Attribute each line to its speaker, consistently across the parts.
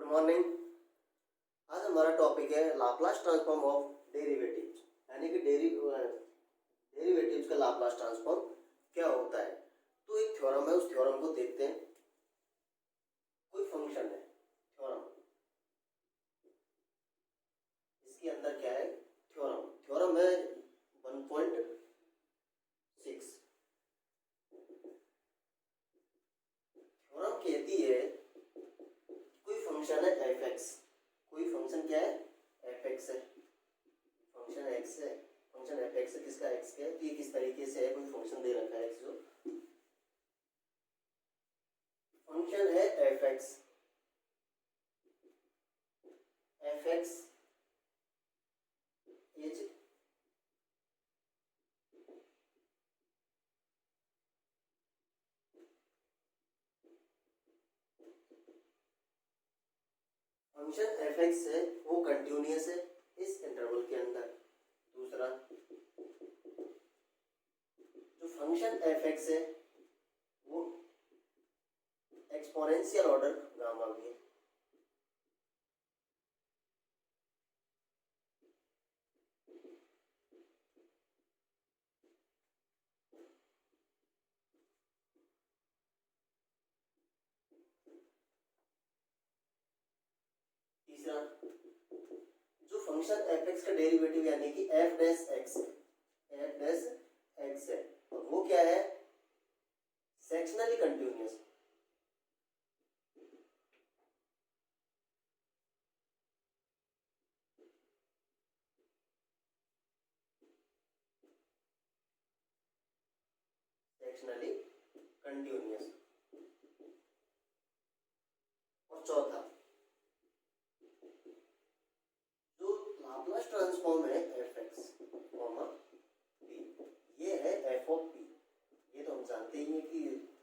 Speaker 1: Morning. आज हमारा topic है लाप्लास ट्रांसफॉर्म ऑफ डेरिवेटिव्स, यानी कि डेरिवेटिव्स का लाप्लास ट्रांसफॉर्म क्या होता है। तो एक थ्योरम है, उस थ्योरम को देखते हैं। कोई फंक्शन है, थ्योरम, इसके अंदर क्या है, थ्योरम। थ्योरम है 1.6। थ्योरम कहती है कोई फंक्शन है एफ एक्स, कोई फंक्शन क्या है, एफ एक्स है, फंक्शन एक्स है, फंक्शन एफ एक्स है। किसका एक्स है, ये किस तरीके से है, कोई फंक्शन दे रखा है एक्स, जो फंक्शन है F x, F X is function F x है वो कंटिन्यूअस है इस इंटरवल के अंदर। दूसरा, जो फंक्शन एफ एक्स है वो एक्सपोनेंशियल ऑर्डर गामा भी है। तीसरा, जो फंक्शन एफ एक्स का डेरिवेटिव यानी कि एफ डैश एक्स है, एफ डैश एक्स है, और वो क्या है, सेक्शनली कंटिन्यूअस। Sectionally continuous. और चौथा, जो लाप्लास ट्रांसफॉर्म है एफ एक्स कॉमा पी, ये है एफ ऑफ पी। ये तो हम जानते ही हैं कि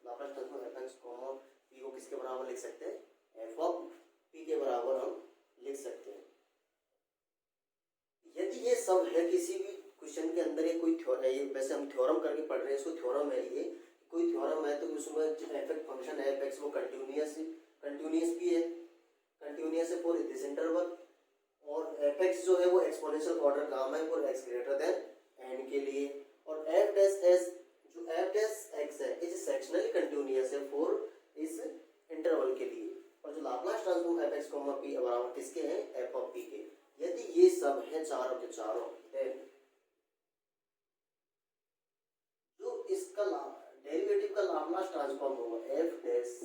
Speaker 1: Laplace transform F X comma P को किसके बराबर लिख सकते हैं, एफ ऑफ पी के बराबर हम लिख सकते हैं। यदि ये सब है किसी भी क्वेश्चन के अंदर, ये कोई थ्योरम है, ये वैसे हम थ्योरम करके पढ़ रहे हैं, इसको थ्योरम है, ये कोई थ्योरम है तो उसमें एफ एक्स फंक्शन है एफ एक्स वो कंटिन्यूअस भी है, कंटिन्यूअस है फॉर दिस इंटरवल। और एफ एक्स जो है वो एक्सपोनेंशियल ऑर्डर गामा है for X greater than N के लिए। और एफ डैश एस, जो एफ डैश एक्स है इज सेक्शनली कंटिन्यूअस है फॉर इस इंटरवल के लिए। और जो Laplace transform F X comma P बराबर किसके हैं, एफ ऑफ पी के। यदि ये सब है चारों के चारों, जो इसका डेरिवेटिव का लाप्लास ट्रांसफॉर्म होगा एफ डैश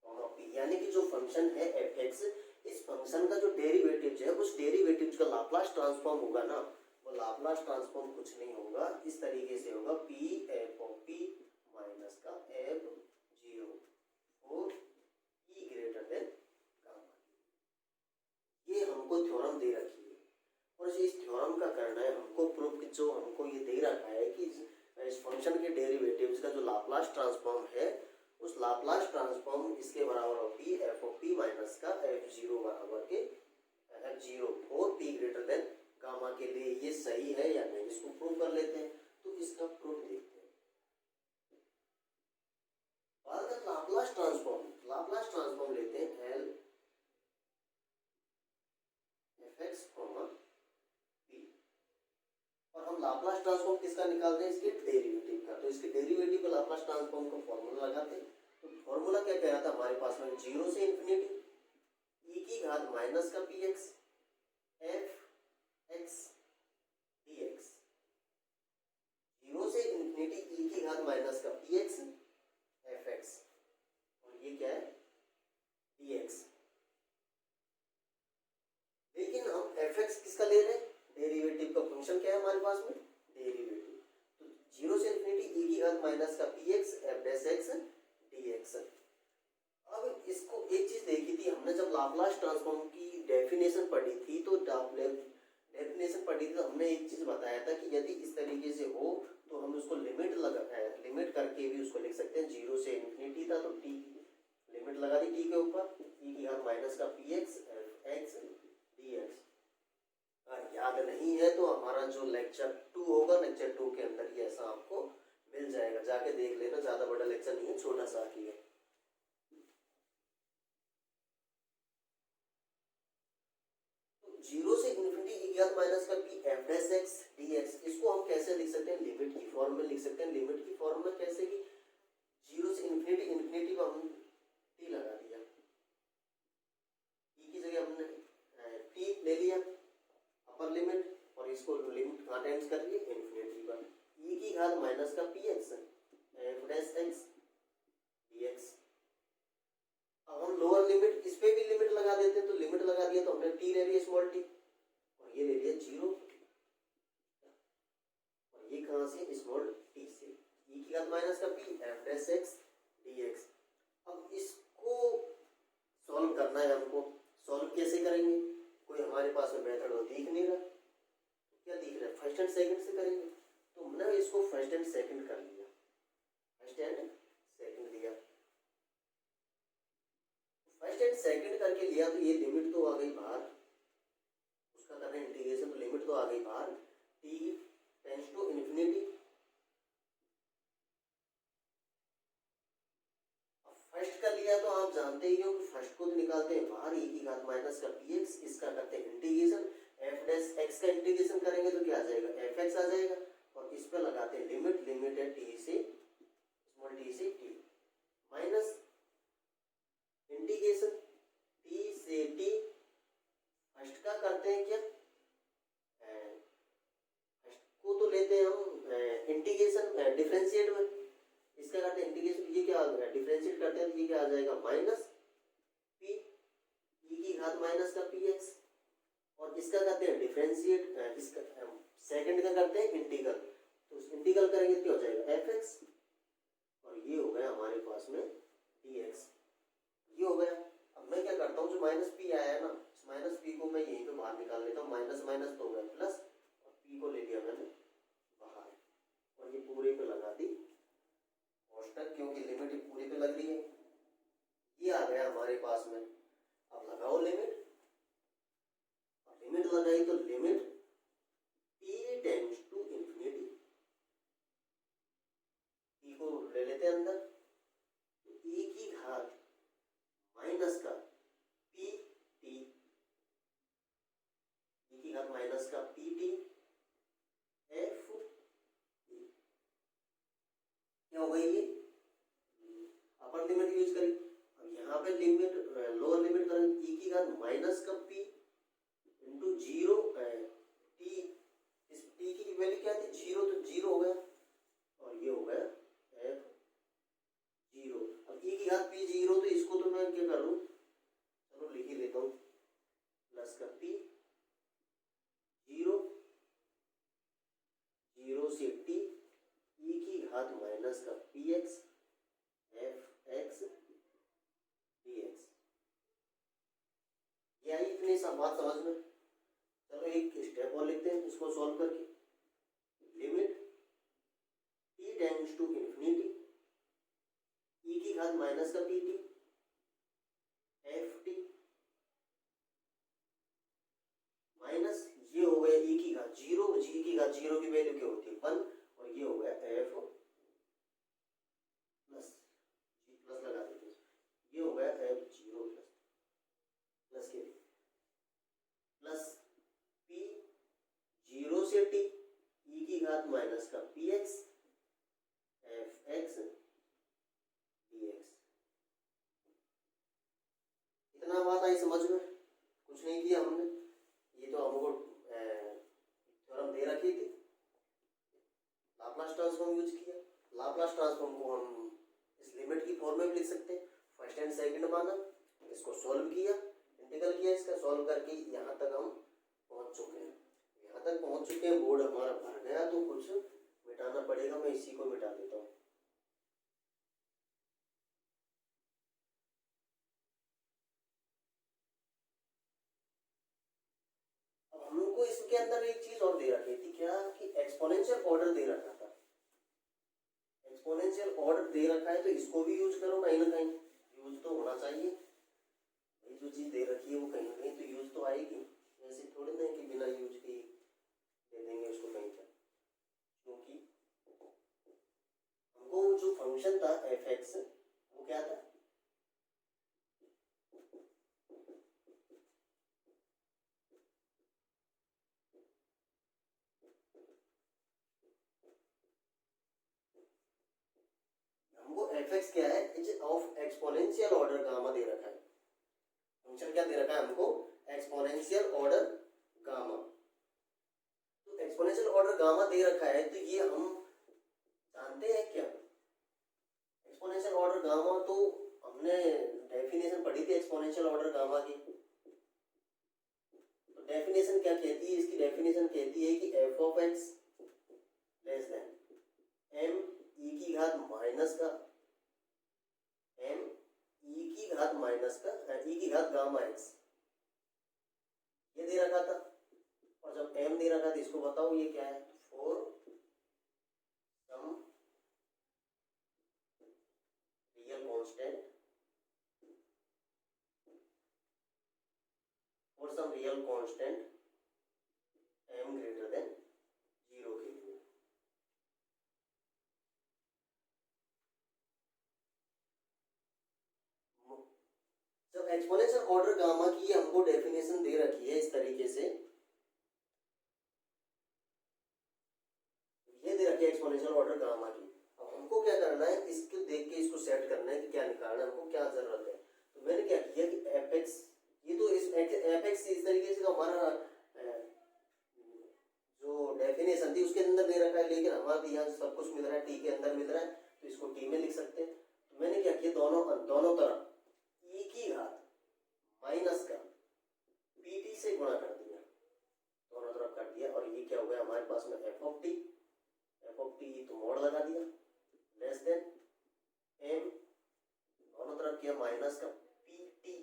Speaker 1: कॉमा पी, यानी कि जो फंक्शन है एफ एक्स, इस फंक्शन का जो डेरिवेटिव है उस डेरिवेटिव का लाप्लास ट्रांसफॉर्म होगा ना, वो लाप्लास ट्रांसफॉर्म कुछ नहीं होगा, इस तरीके से होगा P F of P minus का एफ जीरो और ई ग्रेटर देन गामा। ये हमको थ्योरम दे रखी है, और इस थ्योरम का करना है हमको प्रूफ कि जो हमको ये दे रखा है कि इस फंक्शन के डेरिवेटिव्स का जो लाप्लास ट्रांसफॉर्म है, उस लाप्लास ट्रांसफॉर्म इसके बराबर हो P F of P minus का एफ जीरो बराबर के एफ जीरो और पी ग्रेटर देन गामा के लिए ये सही है या नहीं, इसको प्रूव कर लेते हैं। तो इसका प्रूफ देखते हैं। लाप्लास ट्रांसफॉर्म लेते हैं L F X comma P, और हम लाप्लास ट्रांसफॉर्म किसका निकाल रहे हैं, इसके डेरिवेटिव का। तो इसके डेरिवेटिव का लाप्लास ट्रांसफॉर्म का फॉर्मूला लगाते हैं। तो फॉर्मूला क्या कह रहा था हमारे पास में, जीरो से इन्फिनिटी ई की घात माइनस का P x F x D x, zero से इन्फिनिटी ई की घात माइनस का पी एक्स एफ एक्स, और ये क्या है डी एक्स। लेकिन हम एफ एक्स किसका ले रहे हैं, डेरिवेटिव का फंक्शन क्या है हमारे पास में, डेरिवेटिव। तो जीरो से इन्फिनिटी ई की घात माइनस का P x F dash x D x. अब इसको एक चीज देखी थी हमने, जब लाप्लास ट्रांसफॉर्म की डेफिनेशन पढ़ी थी, तो हमने एक चीज बताया था कि यदि इस तरीके से हो तो हम उसको लिमिट करके भी उसको लिख सकते हैं। जीरो से इन्फिनिटी था तो टी लिमिट लगा दी टी के ऊपर, ई की घात माइनस का P x F x D x. याद नहीं है तो हमारा जो लेक्चर 2 होगा, लेक्चर 2 के अंदर ये ऐसा आपको मिल जाएगा, जाके देख लेना, ज्यादा बड़ा लेक्चर नहीं है, छोटा सा ही है। जीरो से इन्फिनिटी ई की घात माइनस का P F dash x D x, इसको हम कैसे लिख सकते हैं, लिमिट की फॉर्म में लिख सकते हैं। लिमिट की फॉर्म में कैसे कि जीरो से इन्फिनिटी, इन्फिनिटी को हम टी लगा दिया, ई की जगह हमने टी ले लिया अपर लिमिट, और इसको लिमिट कहाँ टाइम्स कर लिए, इन्फिनिटी पर, ई की घात माइनस का P x F dash x D x. अब हम लोअर लिमिट, इस पे भी लिमिट लगा देते हैं, तो लिमिट लगा दिया तो हमने टी ले लिया स्मॉल टी, और ये ले लिया जीरो, और ये कहाँ से, स्मॉल टी से, ई की घात माइनस का P F dash x D x. अब इसको सॉल्व करना है हमको, सॉल्व कैसे करेंगे, कोई हमारे पास में मेथड हो दिख नहीं रहा, क्या दिख रहा है, फर्स्ट एंड सेकंड से करेंगे। तो हमने इसको फर्स्ट एंड सेकंड कर लिया, फर्स्ट एंड सेकंड लिया, फर्स्ट एंड सेकंड करके लिया, तो ये लिमिट तो आ गई बाहर, उसका कर रहे हैं इंटीग्रेशन, तो लिमिट तो आ गई बाहर, टी टेंड्स टू इन्फिनिटी। अब फर्स्ट कर लिया तो आप जानते ही हो कि फर्स्ट को तो निकालते हैं बाहर, ई की घात माइनस का पी एक्स, इसका करते हैं इंटीग्रेशन, एफ डैश एक्स का इंटीग्रेशन करेंगे तो क्या आ जाएगा, एफ एक्स आ जाएगा, और इस पर लगाते हैं लिमिट, लिमिट है टी से स्मॉल टी से टी, माइनस इंटीग्रेशन टी से टी, फर्स्ट का करते हैं क्या, फर्स्ट को तो लेते हैं हम इंटीग्रेशन डिफरेंशिएट में, इसका करते हैं इंटीग्रेशन, ये क्या आ गया, डिफरेंशिएट करते हैं तो ये क्या आ जाएगा, माइनस पी ई की घात माइनस का पी एक्स, और इसका करते हैं डिफरेंशिएट, इसका सेकंड का करते हैं इंटीग्रल, तो इंटीग्रल करेंगे तो क्या हो जाएगा, एफ एक्स, और ये हो गया हमारे पास में डी एक्स, ये हो गया। अब मैं क्या करता हूँ, जो माइनस पी आया है ना, इस माइनस पी को मैं यहीं पे बाहर निकाल लेता हूँ, माइनस माइनस तो हो गया प्लस, और पी को ले लिया मैंने बाहर, और ये पूरे पे लगा दी औसतन, क्योंकि लिमिट पूरे पे लग रही है, ये आ गया हमारे पास में। अब लगाओ लिमिट, और लिमिट लगाई तो limit T tends to infinity, T को ले लेते हैं अंदर, तो ई की घात माइनस का पी टी, ई की घात माइनस का पी टी एफ टी, क्या हो गई ये, अपर लिमिट यूज करी। अब यहाँ पे लिमिट लोअर लिमिट करेंगे, ई की घात माइनस का पी इंटू जीरो टी, इस टी की वैल्यू क्या थी, जीरो, तो जीरो हो गया, और ये हो गया एफ जीरो। अब ई की घात पी जीरो, तो इसको तो मैं क्या करूँ, चलो लिख ही लेता हूँ, प्लस का पी जीरो, जीरो से टी ई की घात माइनस का P x F x D x. ये आई इतनी सब बात समझ में। चलो एक स्टेप और लिखते हैं इसको सॉल्व करके, limit T tends to infinity, e की घात माइनस का P T F t, minus ये हो गया ई की घात जीरो, जी की घात जीरो की वैल्यू क्या होती है 1, और ये हो गया एफ प्लस, जी प्लस लगा देते हैं, ये हो गया एफ जीरो प्लस, प्लस के लिए प्लस पी जीरो से टी ई की घात माइनस का P x F x D x. इतना बात आई समझ में, कुछ नहीं किया हमने, ये तो हमको थ्योरम दे रखी थी, लाप्लास ट्रांसफॉर्म यूज किया, लाप्लास ट्रांसफॉर्म को हम इस लिमिट की फॉर्म में भी लिख सकते हैं, फर्स्ट एंड सेकंड माना, इसको सॉल्व किया, इंटीग्रल किया, इसका सॉल्व करके यहाँ तक हम पहुँच चुके हैं, यहाँ तक पहुँच चुके हैं, बोर्ड हमारा भर गया, तो कुछ मिटाना पड़ेगा, मैं इसी को मिटा देता हूँ। अब हमको इसके अंदर एक चीज और दे रखी थी, क्या कि एक्सपोनेंशियल ऑर्डर दे रखा था, एक्सपोनेंशियल ऑर्डर दे रखा है, तो इसको भी यूज करो, कहीं ना कहीं यूज तो होना चाहिए, भाई जो चीज दे रखी है वो कहीं ना कहीं तो यूज तो आएगी, ऐसे थोड़ी ना कि बिना यूज के दे देंगे उसको कहीं पर, क्योंकि हमको जो फंक्शन था एफ एक्स वो क्या था, हमको एफ एक्स क्या है, is of exponential order gamma दे रखा है। फंक्शन क्या दे रखा है हमको, एक्सपोनेंशियल ऑर्डर गामा। तो एक्सपोनेंशियल ऑर्डर गामा दे रखा है, तो ये हम जानते हैं क्या एक्सपोनेंशियल ऑर्डर गामा, तो हमने डेफिनेशन पढ़ी थी एक्सपोनेंशियल ऑर्डर गामा की। तो डेफिनेशन क्या कहती है, इसकी डेफिनेशन कहती है कि F of X less than M E की घात माइनस का एम ई की घात माइनस का ई की घात गामा एक्स, ये दे रखा था। और जब एम दे रखा था, इसको बताओ ये क्या है, फोर सम रियल कांस्टेंट और some real constant M greater than 0 के लिए। जब एक्सपोनेंशियल ऑर्डर गामा की हमको डेफिनेशन दे रखी है इस तरीके से, ये दे रखी है एक्सपोनेंशियल ऑर्डर गामा की, अब हमको क्या करना है, इसको देख के इसको सेट करना है कि क्या निकालना है, हमको क्या जरूरत है। तो मैंने क्या किया कि एफ एक्स, ये तो इस एफ एक्स इस तरीके से तो हमारा जो डेफिनेशन थी उसके अंदर दे रखा है, लेकिन हमारे यहाँ सब कुछ मिल रहा है टी के अंदर मिल रहा है, तो इसको टी में लिख सकते हैं। तो मैंने क्या किया, दोनों तरफ ई की घात माइनस का पी से गुणा कर दिया, दोनों तरफ कर दिया, और ये क्या हो गया हमारे पास में एफ ऑफ टी तो मोड़ लगा दिया लेस देन एम, दोनों तरफ किया माइनस का पी टी,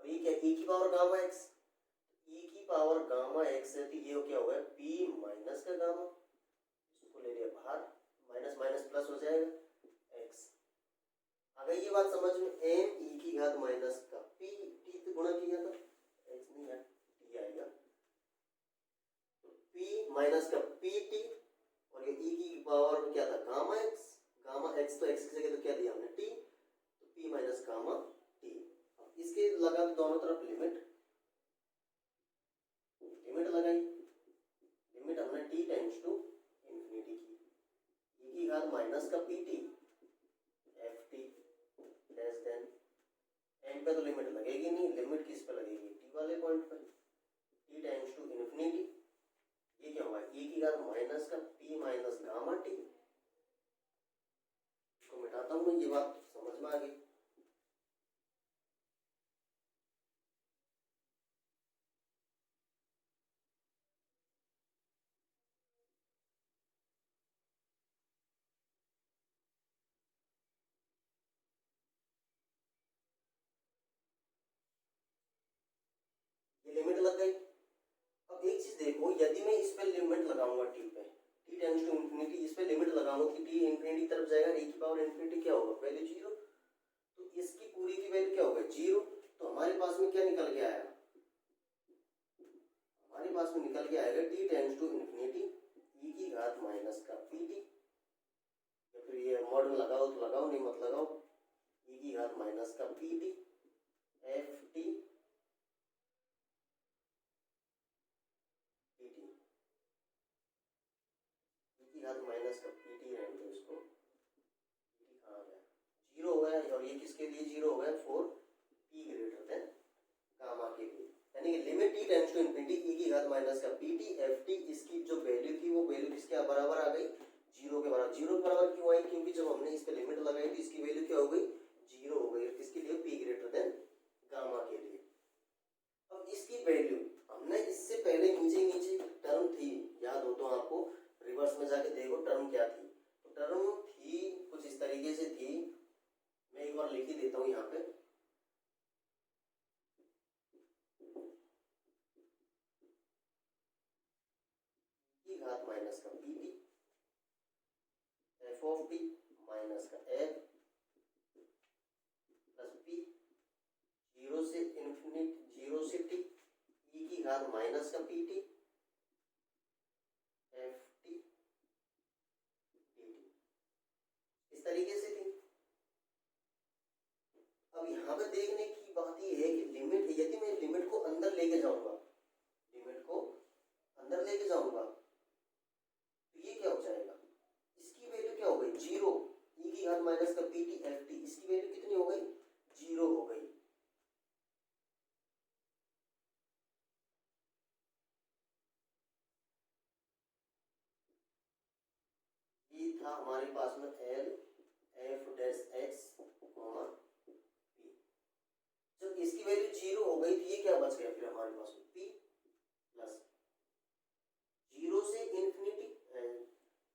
Speaker 1: और ये क्या ई की पावर गामा एक्स, ई की पावर गामा एक्स है, तो ये क्या होगा पी माइनस का गामा, इसको ले लिया बाहर, माइनस माइनस प्लस हो जाएगा एक्स। अगर ये बात समझ में, एम ई की घात माइनस का पी टी से गुणा किया था, एक्स नहीं है टी आएगा, पी माइनस का पी टी, और ये ई की पावर क्या था गामा एक्स तो एक्स की जगह तो क्या दिया हमने टी, तो पी माइनस गामा टी। इसके लगा दोनों तरफ लिमिट लगाई, लिमिट हमने टी टेंड्स टू इंफिनिटी की, ई की घात माइनस का P T F T less than M पे तो लिमिट लगेगी नहीं, लिमिट किस पे लगेगी, टी वाले पॉइंट पे, टी टेंड्स टू इंफिनिटी, ये क्या होगा ई की घात माइनस का पी माइनस गामा टी। इसको मिटाता हूँ, ये बात समझ में आ गई। ये लिमिट लग गई। अब एक चीज देखो, यदि मैं इस पे लिमिट लगाऊंगा टी पे, टी टेंड्स टू इंफिनिटी, इस पे लिमिट लगाऊंगा कि टी इंफिनिटी तरफ जाएगा, e की पावर इंफिनिटी क्या होगा वैल्यू 0, तो इसकी पूरी की वैल्यू क्या होगा 0। तो हमारे पास में क्या निकल के आएगा, हमारे पास में निकल के आएगा T tends to infinity e की घात माइनस का पी टी, या फिर ये मॉड में लगाओ तो लगाओ, नहीं मत लगाओ, e की घात माइनस का पी टी एफ टी की घात माइनस का पी टी रहने दो, इसको पी टी कहाँ गया, 0 हो गया, और ये किसके लिए 0 हो गया, for p greater than gamma के लिए, यानी कि limit T tends to infinity e की घात माइनस का पी टी एफ टी, इसकी जो वैल्यू थी वो वैल्यू किसके बराबर आ गई, 0 के बराबर। 0 के बराबर क्यों आई, क्योंकि जब हमने इस पे लिमिट लगाई तो इसकी वैल्यू क्या हो गई 0 हो गई, किसके लिए पी ग्रेटर देन गामा के लिए। अब इसकी वैल्यू हमने इससे पहले नीचे टर्म थी, याद हो तो आपको, रिवर्स में जाके देखो टर्म क्या थी, तो टर्म थी कुछ इस तरीके से थी, मैं एक बार लिख ही देता हूं यहाँ पे, की घात माइनस का P T F of T minus का एफ प्लस पी, 0 से इंफिनिटी 0 से टी ई की घात माइनस का P T F T D T, इस तरीके से थी। अब यहाँ पे देखने की बात यह है कि लिमिट, यदि मैं लिमिट को अंदर लेके जाऊंगा, लिमिट को अंदर लेके जाऊंगा क्या हो जाएगा, इसकी वैल्यू क्या हो गई 0, ई की घात माइनस का पी टी एफ टी, इसकी वैल्यू कितनी हो गई 0 हो गई। ये था हमारे पास में L F dash x comma P. जब इसकी वैल्यू 0 हो गई तो ये क्या बच गया फिर हमारे पास में पी प्लस 0 से इन्फिनिटी।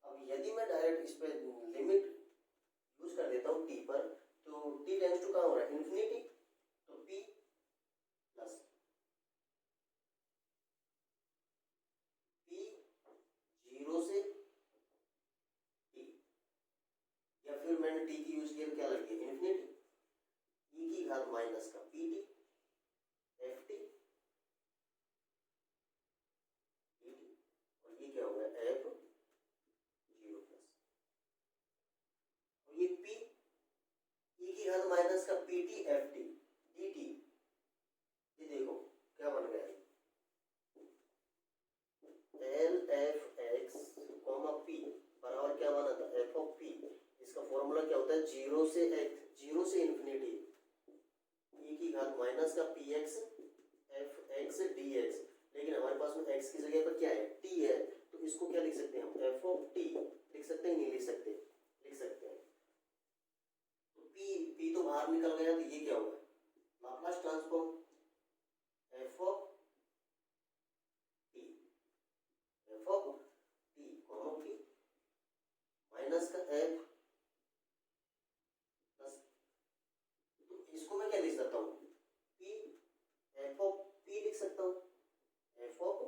Speaker 1: अब यदि मैं डायरेक्ट इस पे लिमिट यूज कर देता हूँ टी पर, तो टी टेंड्स टू कहाँ हो रहा है इन्फिनिटी, तो पी प्लस पी 0 से टी, या फिर मैंने टी की यूज किया क्या लग गया इन्फिनिटी, ई की घात माइनस का पी टी एफ टी, और ये क्या हो गया एफ 0 प्लस, और ये पी ई की घात माइनस का P T F T D T, ये देखो क्या बन गया L F X comma P बराबर क्या बना था एफ ऑफ पी। इसका फॉर्मूला क्या होता है 0 से एक्स 0 से इन्फिनिटी ई की घात माइनस का P x F x D x, लेकिन हमारे पास में एक्स की जगह पर क्या है टी है, तो इसको क्या लिख सकते हैं हम एफ ऑफ टी लिख सकते हैं, नहीं लिख सकते, लिख सकते हैं। तो पी तो बाहर निकल गया, तो ये क्या होगा Laplace transform F of T, F of T comma P minus का एफ प्लस, तो इसको मैं क्या लिख सकता हूँ पी एफ ऑफ पी लिख सकता हूँ, एफ ऑफ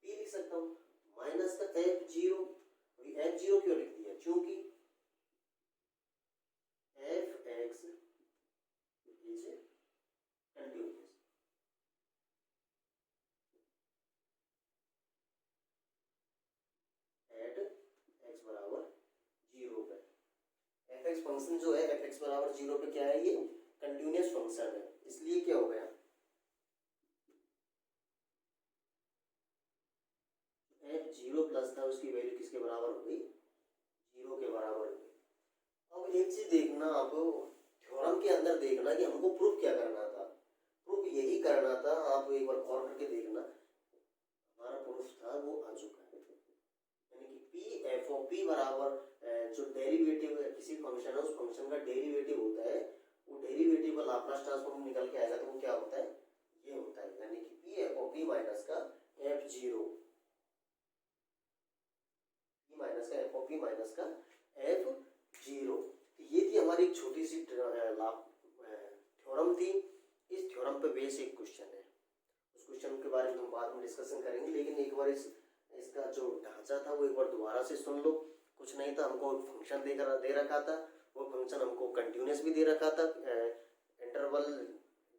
Speaker 1: पी लिख सकता हूँ माइनस का एफ 0, एफ 0 क्यों लिख दिया क्योंकि F X is continuous, at X बराबर 0 पे, एफ एक्स फंक्शन जो है एफ एक्स बराबर 0 पे क्या है ये कंटिन्यूअस फंक्शन है, इसलिए क्या हो गया एफ 0 प्लस था उसकी वैल्यू किसके बराबर हो गई 0 के बराबर हो गई। अब एक चीज देखना आप थ्योरम के अंदर देखना कि हमको प्रूफ क्या करना था, प्रूफ यही करना था, आप एक बार और करके देखना, हमारा प्रूफ था वो आ चुका है, यानी कि पी एफ ओ पी बराबर जो डेरिवेटिव किसी फंक्शन है उस फंक्शन का डेरिवेटिव होता है, वो डेरिवेटिव का लाप्लास ट्रांसफॉर्म निकल के आएगा तो वो क्या होता है ये होता है, यानी कि P F of P minus का एफ 0 माइनस का एफ ओ पी माइनस का एफ 0। ये थी हमारी एक छोटी सी थ्योरम थी, इस थ्योरम पे बेस एक क्वेश्चन है, उस क्वेश्चन के बारे में हम बाद में डिस्कशन करेंगे, लेकिन एक बार इसका जो ढांचा था वो एक बार दोबारा से सुन लो। कुछ नहीं था, हमको फंक्शन दे रखा था, वो फंक्शन हमको कंटिन्यूअस भी दे रखा था इंटरवल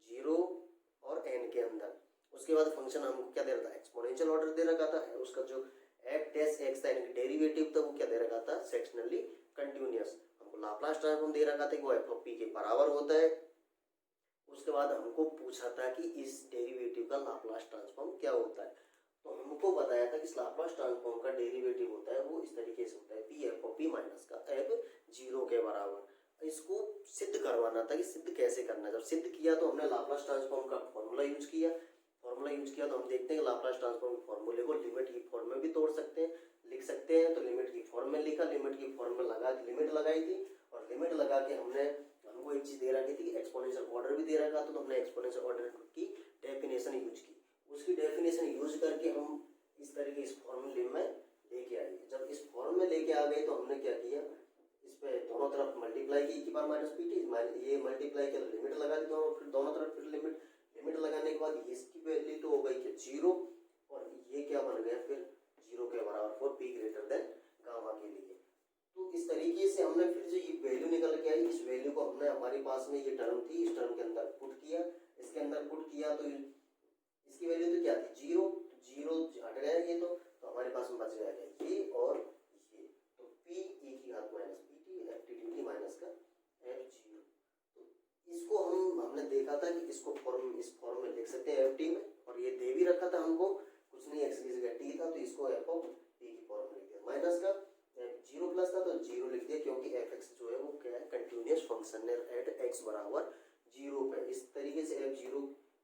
Speaker 1: 0 और n के अंदर, उसके बाद फंक्शन हमको क्या दे रहा था एक्सपोनेंशियल ऑर्डर दे रखा था, उसका जो एफ डैश एक्स था यानी कि डेरिवेटिव था वो क्या दे रखा था सेक्शनली कंटिन्यूअस, हमको लाप्लास ट्रांसफॉर्म दे रखा था कि वो एफ ऑफ पी के बराबर होता है। उसके बाद हमको पूछा था कि इस डेरिवेटिव का लाप्लास ट्रांसफॉर्म क्या होता है, तो हमको बताया था कि इस लाप्लास ट्रांसफॉर्म का डेरिवेटिव होता है वो इस तरीके से होता है P F of P minus का एफ 0 के बराबर। इसको सिद्ध करवाना था कि सिद्ध कैसे करना है, जब सिद्ध किया तो हमने लाप्लास ट्रांसफॉर्म का फॉर्मूला यूज किया, तो हम देखते हैं कि लाप्लास ट्रांसफॉर्म के फॉर्मूले को लिमिट की फॉर्म में भी तोड़ सकते हैं, लिख सकते हैं, तो लिमिट की फॉर्म में लिखा, लिमिट की फॉर्म में लगा लिमिट लगाई थी, और लिमिट लगा के हमको एक चीज दे रखी थी कि एक्सपोनेंशियल ऑर्डर भी दे रखा था, तो हमने एक्सपोनेंशियल ऑर्डर की डेफिनेशन यूज की, उसकी डेफिनेशन यूज करके हम इस तरीके इस फॉर्मूले में लेके आए। जब इस फॉर्म में लेके आ गए तो हमने क्या किया, इस पे दोनों तरफ मल्टीप्लाई की बार माइनस पी टी, ये मल्टीप्लाई किया तो लिमिट लगा दी दोनों तरफ, फिर लिमिट लगाने के बाद इसकी वैल्यू तो हो गई कि 0, और ये क्या बन गया फिर 0 के बराबर for p greater than gamma के लिए। तो इस तरीके से हमने फिर जो ये वैल्यू निकल के आई, इस वैल्यू को हमने हमारे पास में ये टर्म थी इस टर्म के अंदर पुट किया, इसके अंदर पुट किया तो इसकी वैल्यू तो क्या थी 0, तो 0 हट गया ये, तो हमारे पास में बच गया ये और ये, तो पी ई की घात minus P T F T D T minus का एफ 0। तो इसको हमने देखा था कि इसको इस फॉर्म में लिख सकते हैं एफ टी में, और ये दे भी रखा था हमको, कुछ नहीं एक्स की जगह टी था तो इसको एफ ऑफ टी की फॉर्म में लिख दिया माइनस का एफ जीरो प्लस था तो जीरो लिख दिया, क्योंकि एफ एक्स जो है वो क्या है, कंटिन्यूस फंक्शन है एट एक्स बराबर जीरो पे। इस तरीके से एफ जीरो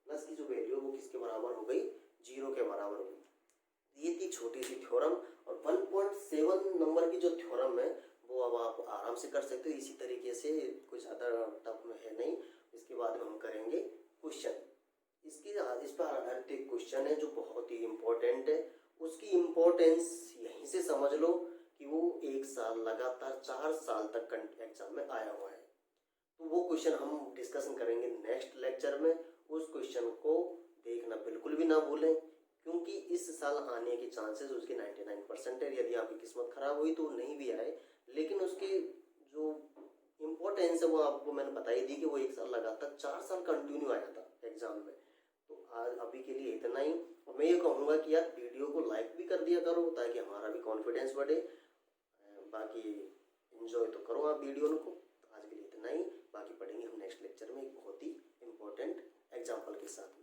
Speaker 1: प्लस की जो वैल्यू है वो किसके बराबर हो गई, जीरो के बराबर हो गई। ये थी छोटी सी थ्योरम। और 1.7 नंबर की जो थ्योरम है वो अब आप आराम से कर सकते हो इसी तरीके से, कुछ ज़्यादा टफ में है नहीं। इसके बाद में हम करेंगे क्वेश्चन। इस पर आधारित एक क्वेश्चन है जो बहुत ही इम्पोर्टेंट है। उसकी इम्पोर्टेंस यहीं से समझ लो कि वो एक साल लगातार 4 साल तक एग्जाम में आया हुआ है। तो वो क्वेश्चन हम डिस्कशन करेंगे नेक्स्ट लेक्चर में। उस क्वेश्चन को देखना बिल्कुल भी ना भूलें, क्योंकि इस साल आने के चांसेस उसके 99% है। यदि आपकी किस्मत खराब हुई तो नहीं भी आए, लेकिन उसकी जो इम्पोर्टेंस है वो आपको मैंने बता ही दी कि वो एक साल लगातार 4 साल कंटिन्यू आया था एग्जाम में। तो आज अभी के लिए इतना ही। और मैं ये कहूँगा कि यार वीडियो को लाइक भी कर दिया करो ताकि हमारा भी कॉन्फिडेंस बढ़े। बाकी एंजॉय तो करो आप वीडियो को। तो आज के लिए इतना ही, बाकी पढ़ेंगे हम नेक्स्ट लेक्चर में एक बहुत ही इम्पोर्टेंट एग्जाम्पल के साथ।